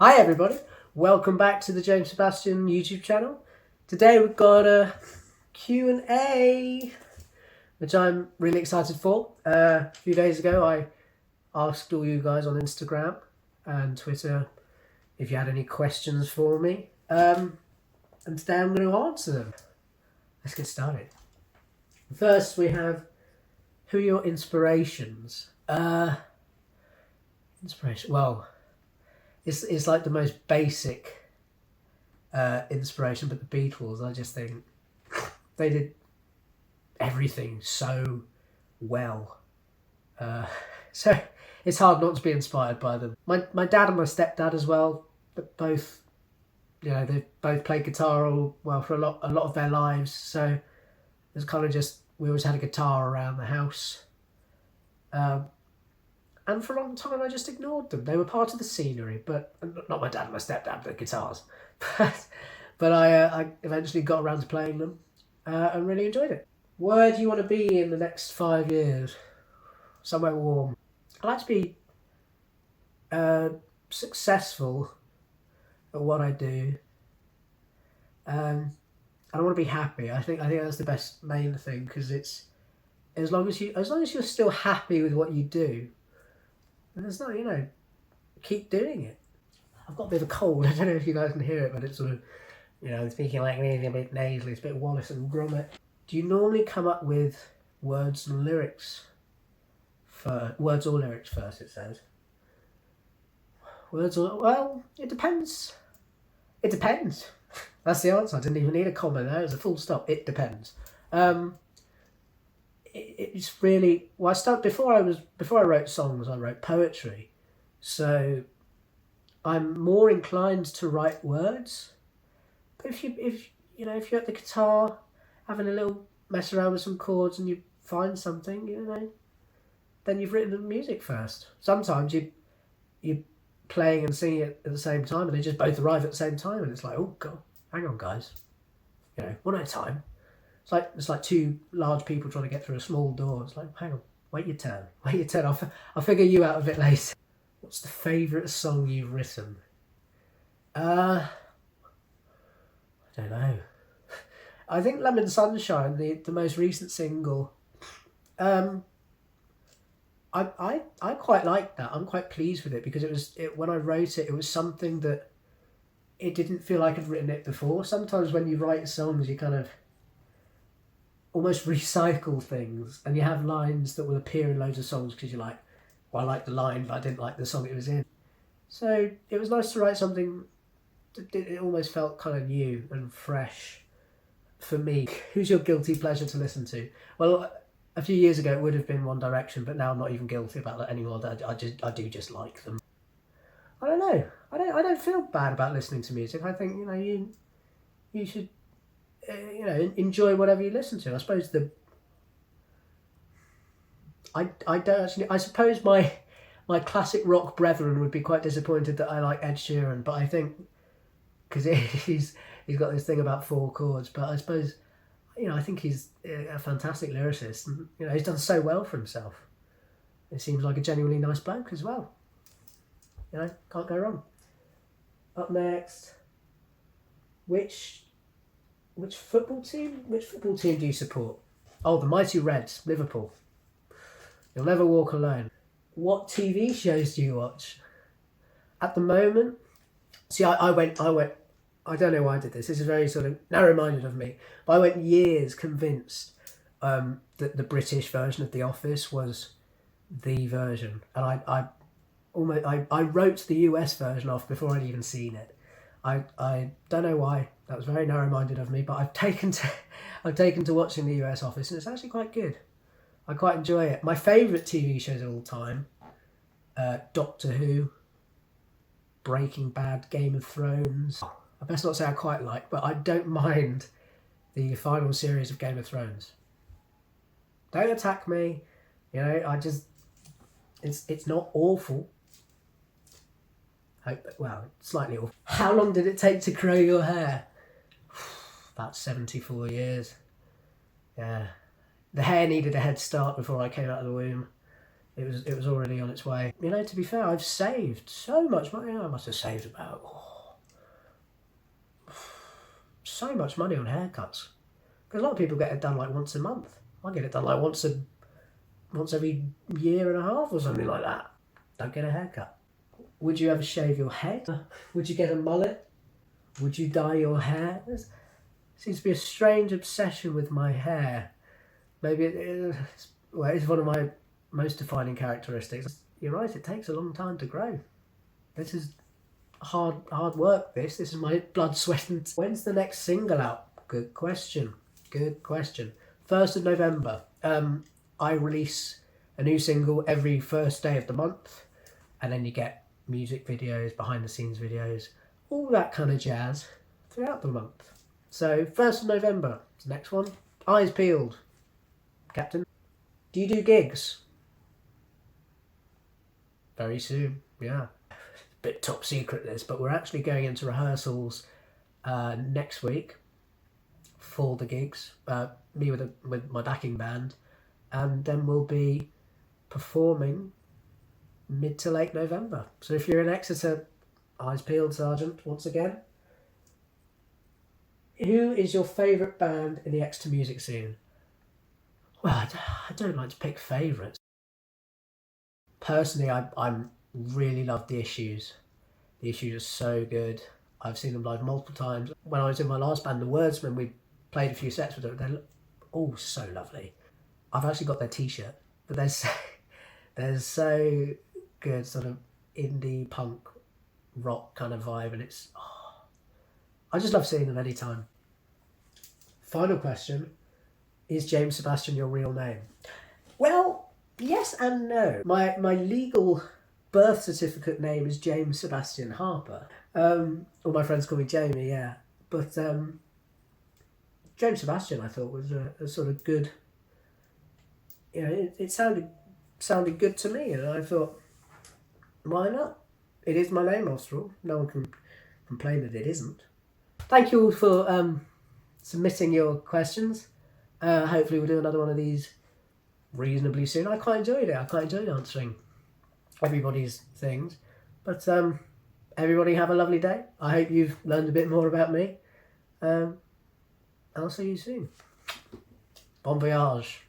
Hi everybody, welcome back to the James Sebastian YouTube channel. Today we've got a Q&A, which I'm really excited for. A few days ago I asked all you guys on Instagram and Twitter if you had any questions for me, and today I'm going to answer them. Let's get started. First we have, who are your inspirations? Inspiration, well, it's like the most basic inspiration, but the Beatles, I just think they did everything so well. So it's hard not to be inspired by them. My dad and my stepdad as well, but both, they both played guitar for a lot of their lives. So it's kind of just, we always had a guitar around the house. And for a long time I just ignored them. They were part of the scenery, but not my dad and my stepdad, the guitars. But I eventually got around to playing them and really enjoyed it. Where do you want to be in the next 5 years? Somewhere warm. I'd like to be successful at what I do. I want to be happy. I think that's the main thing, because it's as long as you're still happy with what you do, and there's not, keep doing it. I've got a bit of a cold. I don't know if you guys can hear it, but it's sort of, speaking like me, a bit nasally. It's a bit Wallace and Gromit. Do you normally come up with words or lyrics first, it says. Well, it depends. It depends. That's the answer. I didn't even need a comma there. It was a full stop. It depends. It's really, well, before I wrote songs, I wrote poetry. So I'm more inclined to write words. But if you're at the guitar having a little mess around with some chords and you find something, then you've written the music first. Sometimes you're playing and singing it at the same time, and they just both arrive at the same time, and it's like, oh god, hang on guys, one at a time. It's like two large people trying to get through a small door. It's like, hang on, wait your turn. I'll figure you out a bit later. What's the favourite song you've written? I don't know. I think Lemon Sunshine, the most recent single. I quite like that. I'm quite pleased with it, because when I wrote it, it was something that it didn't feel like I'd written it before. Sometimes when you write songs, you kind of almost recycle things, and you have lines that will appear in loads of songs because you're like, well, I like the line, but I didn't like the song it was in. So it was nice to write something that it almost felt kind of new and fresh for me. Who's your guilty pleasure to listen to? Well, a few years ago it would have been One Direction, but now I'm not even guilty about that anymore. I do just like them. I don't know. I don't feel bad about listening to music. I think you should enjoy whatever you listen to. I suppose I don't actually. I suppose my classic rock brethren would be quite disappointed that I like Ed Sheeran, but I think because he's got this thing about 4 chords. But I suppose I think he's a fantastic lyricist, and he's done so well for himself. It seems like a genuinely nice bloke as well. Can't go wrong. Up next, which football team do you support? Oh, the mighty Reds, Liverpool. You'll never walk alone. What TV shows do you watch? At the moment, see, I went. I don't know why I did this. This is very sort of narrow-minded of me. But I went years convinced that the British version of The Office was the version, and I wrote the US version off before I'd even seen it. I don't know why. That was very narrow-minded of me, but I've taken to watching the US Office, and it's actually quite good. I quite enjoy it. My favourite TV shows of all time: Doctor Who, Breaking Bad, Game of Thrones. I best not say I quite like, but I don't mind the final series of Game of Thrones. Don't attack me. It's not awful. Slightly awful. How long did it take to grow your hair? About 74 years. Yeah. The hair needed a head start before I came out of the womb. It was already on its way. You know, to be fair, I've saved so much money. I must have saved about so much money on haircuts. Because a lot of people get it done like once a month. I get it done like once every year and a half or something like that. Don't get a haircut. Would you ever shave your head? Would you get a mullet? Would you dye your hair? There seems to be a strange obsession with my hair. Maybe it's one of my most defining characteristics. You're right, it takes a long time to grow. This is hard work, this is my blood, sweat and... When's the next single out? Good question. 1st of November. I release a new single every first day of the month, and then you get music videos, behind the scenes videos, all that kind of jazz throughout the month. So 1st of November is the next one. Eyes peeled. Captain, do you do gigs? Very soon, yeah. Bit top secret this, but we're actually going into rehearsals next week for the gigs. Me with my backing band, and then we'll be performing mid to late November. So if you're in Exeter, eyes peeled, Sergeant, once again. Who is your favourite band in the Exeter music scene? Well, I don't like to pick favourites. Personally, I really love The Issues. The Issues are so good. I've seen them live multiple times. When I was in my last band, The Wordsmen, we played a few sets with them. They're all so lovely. I've actually got their t-shirt, but they're so good, sort of indie punk rock kind of vibe, and I just love seeing them anytime. Final question, is James Sebastian your real name? Well, yes and no. My legal birth certificate name is James Sebastian Harper. All my friends call me Jamie, yeah. But James Sebastian, I thought, was a sort of good... You know, it sounded good to me, and I thought, why not? It is my name, after all. No one can complain that it isn't. Thank you all for submitting your questions. Hopefully we'll do another one of these reasonably soon. I quite enjoyed it. I quite enjoyed answering everybody's things. But everybody have a lovely day. I hope you've learned a bit more about me. I'll see you soon. Bon voyage.